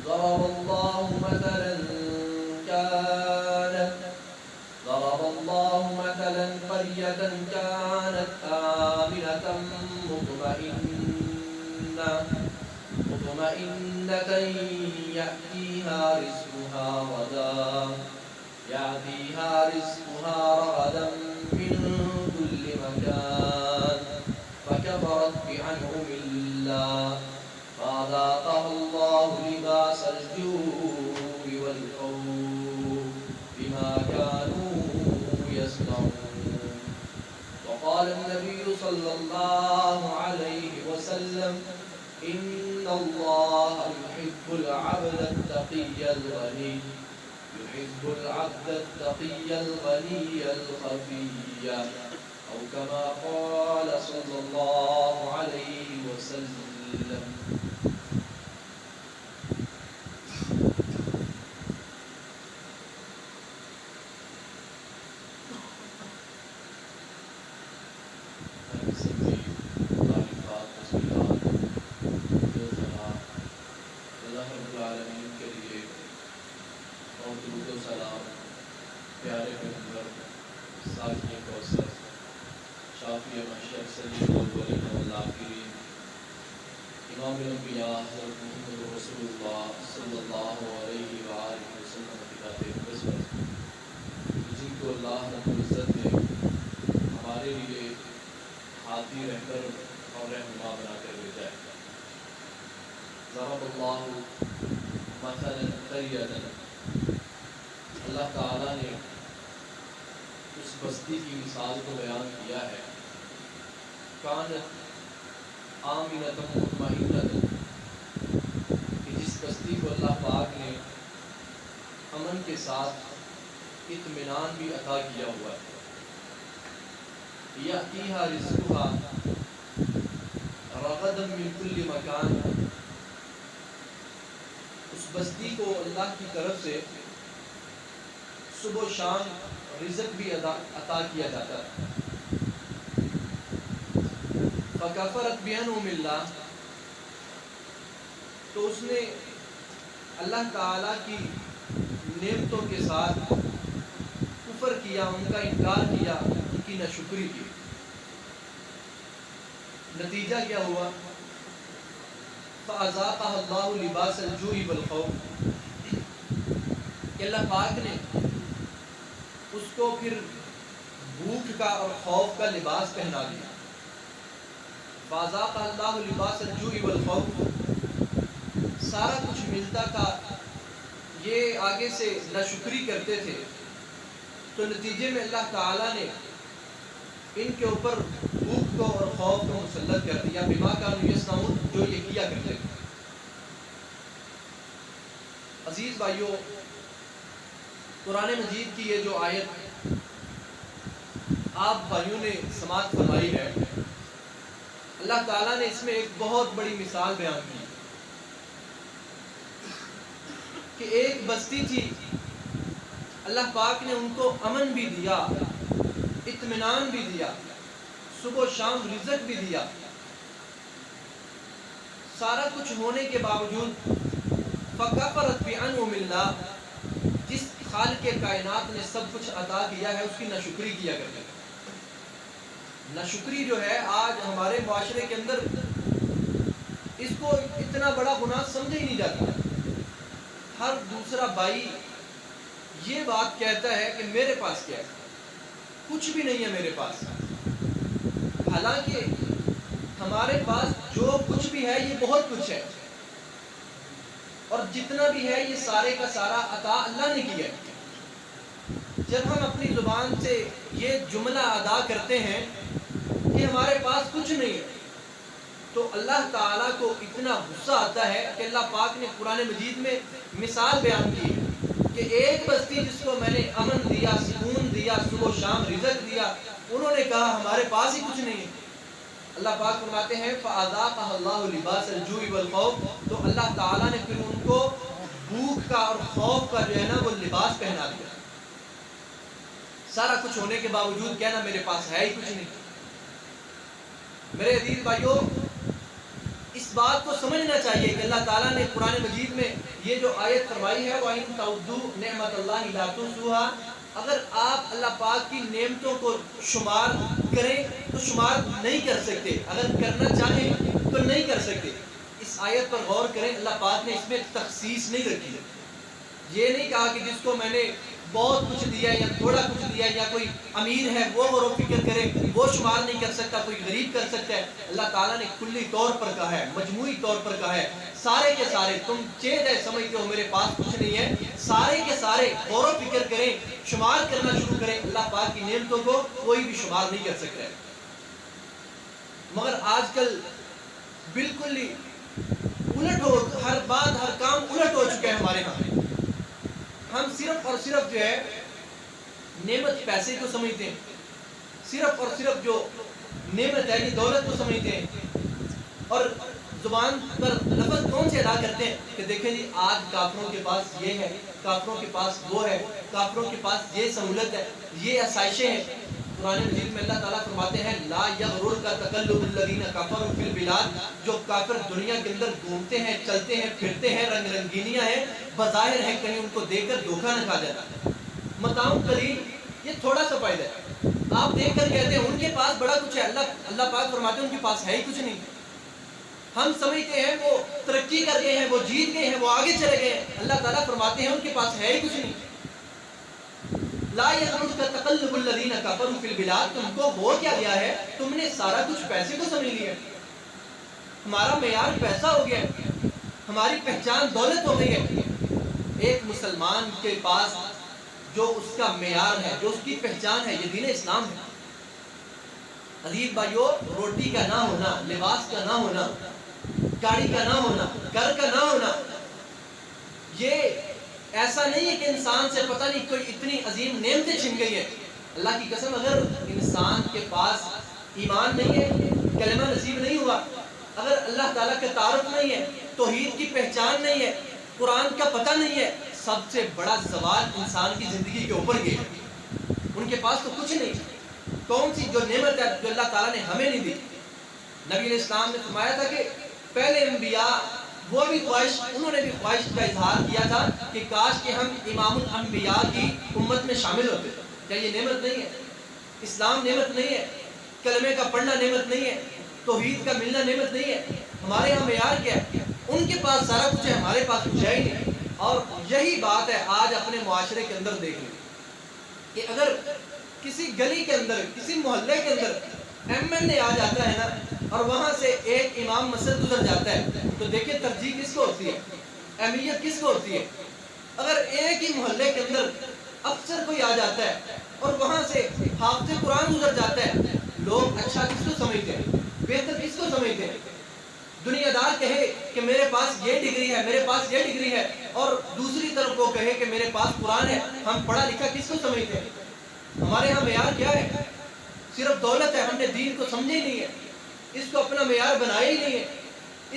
ضرب الله مثلا قرية كانت آمنة مطمئنة يأتيها رزقها رغدا من كل مكان فكفرت بأنعم الله فأذاقها الله لباس الجوع والخوف بما كانوا يصنعون. وقال النبي صلى الله عليه وسلم إن الله يحب العبد التقي الغني الخفي أو كما قال صلى الله عليه وسلم. اللہ رب العالمین کے لیے اور درود و سلام پیارے پیغمبر ساقی کوثر شافی محشر سید الاولین والآخرین امام الانبیاء حضرت محمد رسول اللہ صلی اللہ علیہ وآلہ وسلم کی ذات اقدس پر جن کو اللہ رب العزت نے ہمارے لیے ہادی رہبر اور رہنما بنا کر بھیجا ہے. ضرب اللہ مثلا قریۃ، اللہ تعالیٰ نے اس بستی کی مثال کو بیان کیا ہے. کانت آمنۃ مطمئنۃ، کہ جس بستی کو اللہ پاک نے امن کے ساتھ اطمینان بھی عطا کیا ہوا ہے. یأتیہا رزقہا رغدا من کل مکان، اس بستی کو اللہ کی طرف سے صبح و شام رزق بھی عطا کیا جاتا ہے. فکفرت بانعم اللہ، تو اس نے اللہ تعالیٰ کی نعمتوں کے ساتھ کفر کیا، ان کا انکار کیا، ان کی ناشکری کی. نتیجہ کیا ہوا؟ فَأَذَاقَهَا اللَّهُ لِبَاسَ الْجُوعِ وَالْخَوْفِ، کہ اللہ پاک نے اس کو پھر بھوک کا اور خوف کا لباس پہنا دیا. فَأَذَاقَهَا اللَّهُ لِبَاسَ الْجُوعِ وَالْخَوْفِ، سارا کچھ ملتا تھا، یہ آگے سے ناشکری کرتے تھے، تو نتیجے میں اللہ تعالیٰ نے ان کے اوپر بھوک کو اور خوف کو مسلط کر دیا. بما کانوا یصنعون، جو یہ کیا کرتے تھے. عزیز بھائیوں، قرآن مجید کی یہ جو آیت آپ بھائیوں نے سماعت فرمائی ہے، اللہ تعالیٰ نے اس میں ایک بہت بڑی مثال بیان کی کہ ایک بستی تھی، اللہ پاک نے ان کو امن بھی دیا، اطمینان بھی دیا، صبح و شام رزق بھی دیا. سارا کچھ ہونے کے باوجود فکفرت بانعم اللہ، جس خالق کائنات نے سب کچھ عطا کیا ہے اس کی ناشکری کیا کرتے ہیں. ناشکری جو ہے آج ہمارے معاشرے کے اندر اس کو اتنا بڑا گناہ سمجھا ہی نہیں جاتا. ہر دوسرا بھائی یہ بات کہتا ہے کہ میرے پاس کیا ہے، کچھ بھی نہیں ہے میرے پاس. حالانکہ ہمارے پاس جو کچھ بھی ہے یہ بہت کچھ ہے، اور جتنا بھی ہے یہ سارے کا سارا عطا اللہ نے کیا ہے. جب ہم اپنی زبان سے یہ جملہ ادا کرتے ہیں کہ ہمارے پاس کچھ نہیں ہے، تو اللہ تعالیٰ کو اتنا غصہ آتا ہے کہ اللہ پاک نے قرآن مجید میں مثال بیان کی کہ ایک بستی جس کو میں نے امن دیا، سکون دیا، صبح و شام رزق دیا، انہوں نے کہا ہمارے پاس ہی کچھ نہیں ہے. اللہ پاک فرماتے ہیں فَأَذَاقَهَا اللَّهُ لِبَاسَ الْجُوعِ وَالْخَوْفِ، تو اللہ تعالیٰ نے پھر ان کو بھوک کا اور خوف کا جو ہے نا وہ لباس پہنا دیا. سارا کچھ ہونے کے باوجود کہنا میرے پاس ہے ہی کچھ نہیں. میرے عزیز بھائیوں، اس بات کو سمجھنا چاہیے کہ اللہ تعالیٰ نے قرآن مجید میں یہ جو آیت فرمائی ہے وَإِن تَعُدُّوا نِعْمَةَ اللَّهِ لَا تُحْصُوهَا، اگر آپ اللہ پاک کی نعمتوں کو شمار کریں تو شمار نہیں کر سکتے، اگر کرنا چاہیں تو نہیں کر سکتے۔ اس آیت پر غور کریں، اللہ پاک نے اس میں تخصیص نہیں رکھی ہے۔ یہ نہیں کہا کہ جس کو میں نے بہت کچھ دیا یا تھوڑا کچھ دیا، یا کوئی امیر ہے وہ غور و فکر کرے، وہ شمار نہیں کر سکتا، کوئی غریب کر سکتا ہے۔ اللہ تعالیٰ نے کلی طور پر کہا ہے، مجموعی طور پر کہا ہے، سارے کے سارے تم چیز ہے سمجھتے ہو میرے پاس کچھ نہیں ہے، سارے کے سارے غور و فکر کریں، شمار کرنا شروع کریں، اللہ پاک کی نعمتوں کو کوئی بھی شمار نہیں کر سکتا ہے۔ مگر آج کل بالکل ہی الٹ ہو، ہر بات ہر کام الٹ ہو چکا ہے ہمارے ہاں۔ ہم صرف اور صرف جو ہے نعمت پیسے کو سمجھتے ہیں، صرف اور صرف جو نعمت ہے یہ دولت کو سمجھتے ہیں، اور زبان پر لفظ کون سے ادا کرتے ہیں کہ دیکھیں جی آج کافروں کے پاس یہ ہے، کافروں کے پاس وہ ہے، کافروں کے پاس یہ سہولت ہے، یہ آسائشیں ہیں۔ قرآن مجید میں اللہ تعالیٰ فرماتے ہیں لا یغررک تقلب الذین کفروا فی البلاد، جو کافر دنیا کے اندر گھومتے ہیں، چلتے ہیں، پھرتے ہیں، رنگ رنگینیاں ہیں، بظاہر ہے کہیں ان کو دیکھ کر دھوکہ نہ کھا جاتا۔ متاع قلیل، یہ تھوڑا سا فائدہ ہے، آپ دیکھ کر کہتے ہیں ان کے پاس بڑا کچھ ہے، اللہ پاک فرماتے ہیں ان کے پاس ہے ہی کچھ نہیں۔ ہم سمجھتے ہیں وہ ترقی کر گئے ہیں، وہ جیت گئے ہیں، وہ آگے چلے گئے ہیں، اللہ تعالیٰ فرماتے ہیں ان کے پاس ہے ہی کچھ نہیں۔ لا یغررک تقلب الذین کفروا فی البلاد، تم کو ہو کیا گیا ہے، تم نے سارا کچھ پیسے کو سمجھ لیا، ہمارا معیار پیسہ ہو گیا، ہماری پہچان دولت ہو گئی ہے۔ ایک مسلمان کے پاس جو اس کا معیار ہے، جو اس کی پہچان ہے، یہ دین اسلام ہے۔ عزیز بھائیو، روٹی کا نہ ہونا، لباس کا نہ ہونا، گاڑی کا نہ ہونا، گھر کا نہ ہونا، یہ ایسا نہیں ہے کہ انسان سے پتہ نہیں کوئی اتنی عظیم نعمتیں چھن گئی ہے۔ اللہ کی قسم اگر انسان کے پاس ایمان نہیں ہے، کلمہ نصیب نہیں ہوا، اگر اللہ تعالیٰ کا تعارف نہیں ہے، توحید کی پہچان نہیں ہے، قرآن کا پتہ نہیں ہے، سب سے بڑا زوال انسان کی زندگی کے اوپر گیا۔ ان کے پاس تو کچھ نہیں، کون سی جو نعمت ہے جو اللہ تعالیٰ نے ہمیں نہیں دی۔ نبی علیہ السلام نے فرمایا تھا کہ پہلے انبیاء وہ بھی خواہش، انہوں نے بھی خواہش کا اظہار کیا تھا کہ کاش کہ ہم امام الانبیاء کی امت میں شامل ہوتے۔ کیا یہ نعمت نہیں ہے؟ اسلام نعمت نہیں ہے؟ کلمے کا پڑھنا نعمت نہیں ہے؟ توحید کا ملنا نعمت نہیں ہے؟ ہمارے یہاں معیار کیا ہے؟ ان کے پاس سارا کچھ ہے، ہمارے پاس کچھ ہے ہی نہیں۔ اور یہی بات ہے آج اپنے معاشرے کے اندر دیکھ لیں کہ اگر کسی گلی کے اندر، کسی محلے کے اندر ایم این اے آ جاتا ہے نا، اور وہاں سے ایک امام مسجد گزر جاتا ہے، تو دیکھیں ترجیح کس کو ہوتی ہے، اہمیت کس کو ہوتی ہے۔ اگر ایک ہی محلے کے اندر افسر کوئی آ جاتا ہے اور وہاں سے حافظ قرآن گزر جاتا ہے، لوگ اچھا کس کو سمجھتے ہیں، بہتر کس کو سمجھتے ہیں؟ دنیا دار کہے کہ میرے پاس یہ ڈگری ہے، میرے پاس یہ ڈگری ہے، اور دوسری طرف وہ کہے کہ میرے پاس قرآن ہے، ہم پڑھا لکھا کس کو سمجھتے ہیں؟ ہمارے ہاں معیار کیا ہے؟ صرف دولت ہے، ہم نے دین کو سمجھے ہی نہیں ہے، اس کو اپنا معیار بنایا ہی نہیں ہے،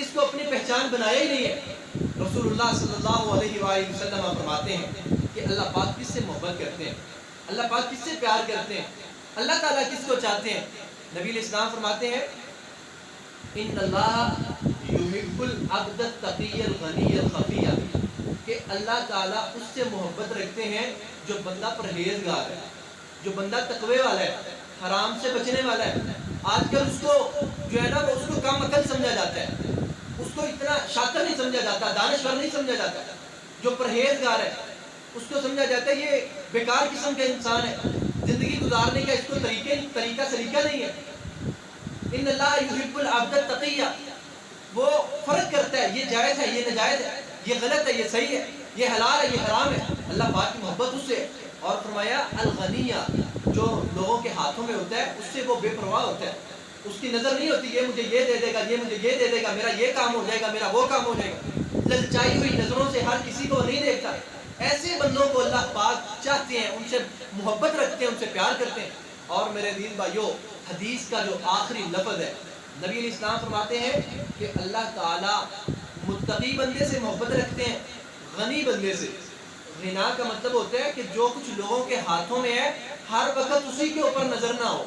اس کو اپنی پہچان بنایا ہی نہیں ہے۔ رسول اللہ صلی اللہ علیہ وآلہ وسلم فرماتے ہیں کہ اللہ پاک کس سے محبت کرتے ہیں، اللہ پاک کس سے پیار کرتے ہیں، اللہ تعالیٰ کس کو چاہتے ہیں؟ نبی علیہ السلام فرماتے ہیں ان اللہ یحب العبد التقی الغنی الخفی، کہ اللہ تعالیٰ اس سے محبت رکھتے ہیں جو بندہ پرہیزگار ہے، جو بندہ تقوی والا ہے، حرام سے بچنے والا ہے۔ آج کل اس کو جو ہے نا وہ اس کو کم عقل سمجھا جاتا ہے، اس کو اتنا شاطر نہیں سمجھا جاتا، دانشور نہیں سمجھا جاتا۔ جو پرہیزگار ہے اس کو سمجھا جاتا ہے یہ بیکار قسم کا انسان ہے، زندگی گزارنے کا اس کو طریقہ سلیقہ نہیں ہے۔ ان اللہ یحب العبد التقی، وہ فرق کرتا ہے یہ جائز ہے، یہ ناجائز ہے، یہ غلط ہے، یہ صحیح ہے، یہ حلال ہے، یہ حرام ہے۔ اللہ پاک کی محبت اس سے ہے۔ اور فرمایا الغنیہ، جو لوگوں کے ہاتھوں میں ہوتا ہے اس سے وہ بے پرواہ ہوتا ہے، اس کی نظر نہیں ہوتی یہ مجھے یہ دے دے گا، یہ مجھے یہ دے دے گا، میرا یہ کام ہو جائے گا، میرا وہ کام ہو جائے گا۔ للچائی ہوئی نظروں سے ہر کسی کو نہیں دیکھتا، ایسے بندوں کو اللہ پاک چاہتے ہیں، ان سے محبت رکھتے ہیں، ان سے پیار کرتے ہیں۔ اور میرے دین بھائیو، حدیث کا جو آخری لفظ ہے، نبی علیہ السلام فرماتے ہیں کہ اللہ تعالیٰ متقی بندے سے محبت رکھتے ہیں، غنی بندے سے۔ غنا کا مطلب ہوتا ہے کہ جو کچھ لوگوں کے ہاتھوں میں ہے ہر وقت اسی کے اوپر نظر نہ ہو،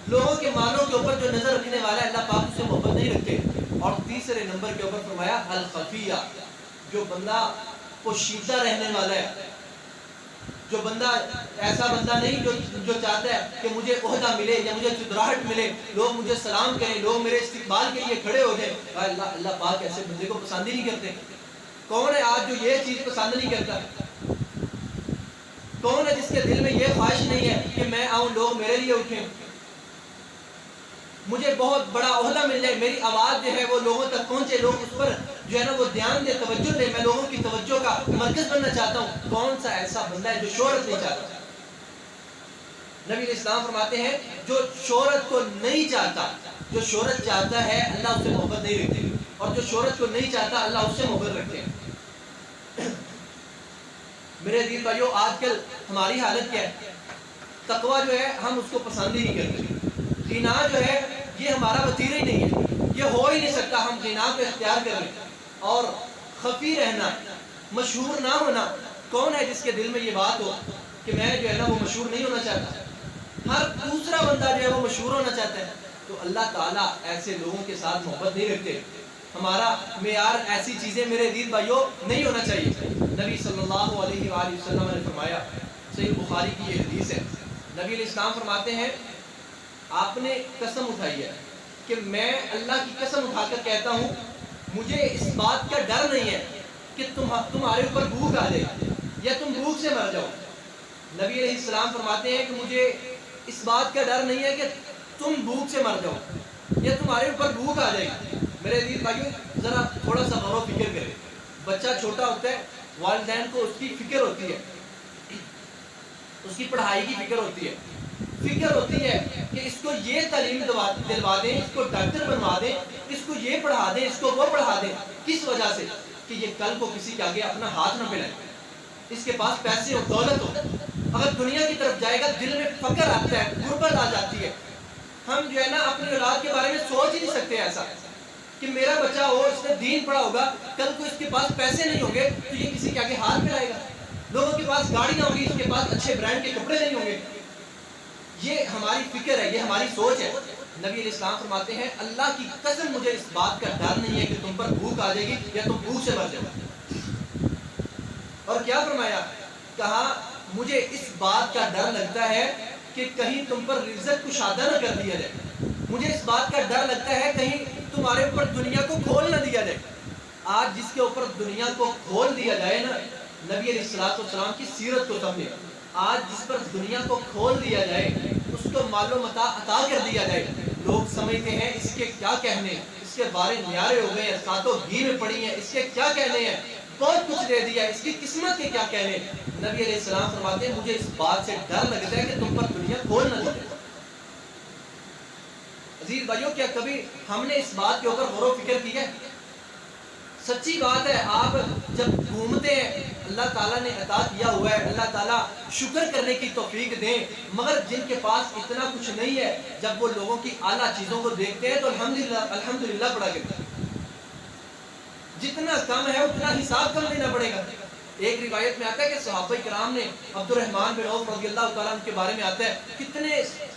لوگوں کے مالوں کے اوپر جو نظر رکھنے والا ہے اللہ پاک اس سے محبت نہیں رکھتے۔ اور تیسرے نمبر کے اوپر فرمایا الخفیہ، جو بندہ پوشیدہ رہنے والا ہے. جو بندہ ایسا بندہ نہیں جو چاہتا ہے کہ مجھے عہدہ ملے یا مجھے چودراہٹ ملے, لوگ مجھے سلام کریں, لوگ میرے استقبال کے لیے کھڑے ہو جائیں. اللہ پاک ایسے بندے کو پسند ہی نہیں کرتے. کون ہے آج جو یہ چیز پسند نہیں کرتا؟ کون ہے جس کے دل میں یہ خواہش نہیں ہے کہ میں آؤں, لوگ میرے لیے اٹھیں, مجھے بہت بڑا عہدہ مل جائے, میری آواز جو ہے وہ لوگوں تک پہنچے, لوگ اس پر جو ہے نا وہ دھیان دے, توجہ دے, میں لوگوں کی توجہ کا مرکز بننا چاہتا ہوں. کون سا ایسا بندہ ہے جو شہرت نہیں چاہتا؟ نبی علیہ السلام فرماتے ہیں جو شہرت کو نہیں چاہتا, جو شہرت چاہتا ہے اللہ اس سے محبت نہیں رکھتے, اور جو شہرت کو نہیں چاہتا اللہ اس سے محبت رکھتے ہیں. میرے عزیز بھائیو, آج کل ہماری حالت کیا ہے؟ تقویٰ جو ہے ہم اس کو پسند ہی نہیں کرتے. غنا جو ہے یہ ہمارا وتیرہ ہی نہیں ہے, یہ ہو ہی نہیں سکتا ہم غنا کو اختیار کریں. اور خفی رہنا, مشہور نہ ہونا, کون ہے جس کے دل میں یہ بات ہو کہ میں جو ہے نا وہ مشہور نہیں ہونا چاہتا؟ ہر دوسرا بندہ جو ہے وہ مشہور ہونا چاہتا ہے. تو اللہ تعالیٰ ایسے لوگوں کے ساتھ محبت نہیں رکھتے. ہمارا معیار ایسی چیزیں میرے عزیز بھائیوں نہیں ہونا چاہیے. نبی صلی اللہ علیہ وآلہ وسلم نے فرمایا, صحیح بخاری کی یہ حدیث ہے, نبی علیہ السلام فرماتے ہیں آپ نے قسم اٹھائی ہے کہ میں اللہ کی قسم اٹھا کر کہتا ہوں مجھے اس بات کا ڈر نہیں ہے کہ تمہارے اوپر بھوک آ جائے یا تم بھوک سے مر جاؤ. نبی علیہ السلام فرماتے ہیں کہ مجھے اس بات کا ڈر نہیں ہے کہ تم بھوک سے مر جاؤ یا تمہارے اوپر بھوک آ جائے. میرے عزیز بھائیوں, ذرا تھوڑا سا غور و فکر کریں. بچہ چھوٹا ہوتا ہے, والدین کو اس کی فکر ہوتی ہے, اس کی پڑھائی کی فکر ہوتی ہے, فکر ہوتی ہے کہ اس کو یہ تعلیم دلوا دیں, اس کو ڈاکٹر بنوا دیں, اس کو یہ پڑھا دیں, اس کو وہ پڑھا دیں. کس وجہ سے؟ کہ یہ کل کو کسی کے آگے اپنا ہاتھ نہ پھیلائے, اس کے پاس پیسے ہو, دولت ہو. اگر دنیا کی طرف جائے گا دل میں فقر آتا ہے, غربت آ جاتی ہے. ہم جو ہے نا اپنی اولاد کے بارے میں سوچ ہی نہیں سکتے ایسا کہ میرا بچہ ہو, اس نے دین پڑھا ہوگا, کل کو اس کے پاس پیسے نہیں ہوں گے تو یہ کسی کے آگے ہاتھ پھیلائے گا. لوگوں کے پاس گاڑیاں ہوں گی, اس کے پاس اچھے برانڈ کے کپڑے نہیں ہوں گے. یہ ہماری فکر ہے, یہ ہماری سوچ ہے. نبی علیہ السلام فرماتے ہیں اللہ کی قسم مجھے اس بات کا ڈر نہیں ہے کہ تم پر بھوک آ جائے گی یا تم بھوک سے مر جاؤ. اور کیا فرمایا؟ کہا مجھے اس بات کا ڈر لگتا ہے کہ کہیں تم پر رزق کشادہ نہ کر دیا جائے, مجھے اس بات کا ڈر لگتا ہے کہیں تمہارے اوپر دنیا کو کھول نہ دیا جائے. آج جس کے اوپر دنیا کو کھول دیا جائے نا, نبی علیہ السلام کی سیرت کو سمجھے, آج جس پر دنیا کو کھول دیا جائے, اس کو مال و متاع عطا کر دیا جائے, لوگ سمجھتے ہیں اس کے کیا کہنے, اس کے بارے نیارے ہو گئے ہیں, ساتوں گھی میں پڑی ہیں, اس کے کیا کہنے ہیں, بہت کچھ دے دیا, اس کی قسمت کے کیا کہنے. نبی علیہ السلام فرماتے ہیں مجھے اس بات سے ڈر لگتا ہے کہ تم پر دنیا کھول نہ دی جائے. عزیز بھائیوں, کیا کبھی ہم نے اس بات کے اوپر غور و فکر کی ہے؟ سچی بات ہے, آپ جب گھومتے ہیں, اللہ تعالیٰ نے عطا کیا ہوا ہے, اللہ تعالیٰ شکر کرنے کی توفیق دیں, مگر جن کے پاس اتنا کچھ نہیں ہے, جب وہ لوگوں کی اعلیٰ چیزوں کو دیکھتے ہیں تو الحمدللہ پڑا کرتے ہیں. جتنا کم ہے اتنا حساب کم دینا پڑے گا. ایک روایت میں آتا ہے کہ صحابہ کرام نے عبد الرحمن بن عوف رضی اللہ تعالیٰ عنہ کے بارے میں آتا ہے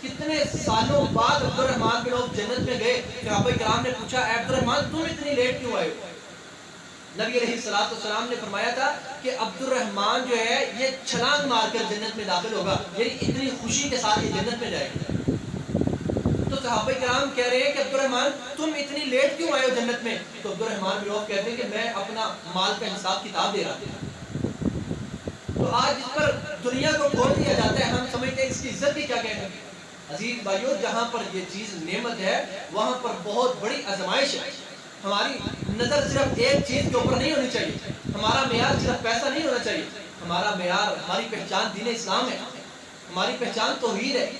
کتنے سالوں بعد عبد الرحمن بن عوف جنت میں گئے. صحابہ کرام نے پوچھا اے عبد الرحمن تم اتنی لیٹ کیوں آئے ہو؟ نبی علیہ السلام نے فرمایا تھا کہ عبد الرحمن جو ہے یہ چھلانگ مار کر جنت میں داخل ہوگا, یعنی اتنی خوشی کے ساتھ یہ جنت میں جائے گا. تو صحابہ کرام کہہ رہے ہیں کہ عبد الرحمن تم اتنی لیٹ کیوں آئے ہو جنت میں؟ تو عبد الرحمن بن عوف کہتے ہیں کہ میں اپنا مال کا حساب کتاب دے رہا تھا. تو آج اس پر دنیا کو کھول دیا جاتا ہے, ہم سمجھتے ہیں اس کی عزت بھی کیا کہتے ہیں. عزیز بھائیوں, جہاں پر یہ چیز نعمت ہے وہاں پر بہت بڑی آزمائش ہے. ہماری نظر صرف ایک چیز کے اوپر نہیں ہونی چاہیے, ہمارا معیار صرف پیسہ نہیں ہونا چاہیے. ہمارا معیار, ہماری پہچان دین اسلام ہے, ہماری پہچان توحید ہے.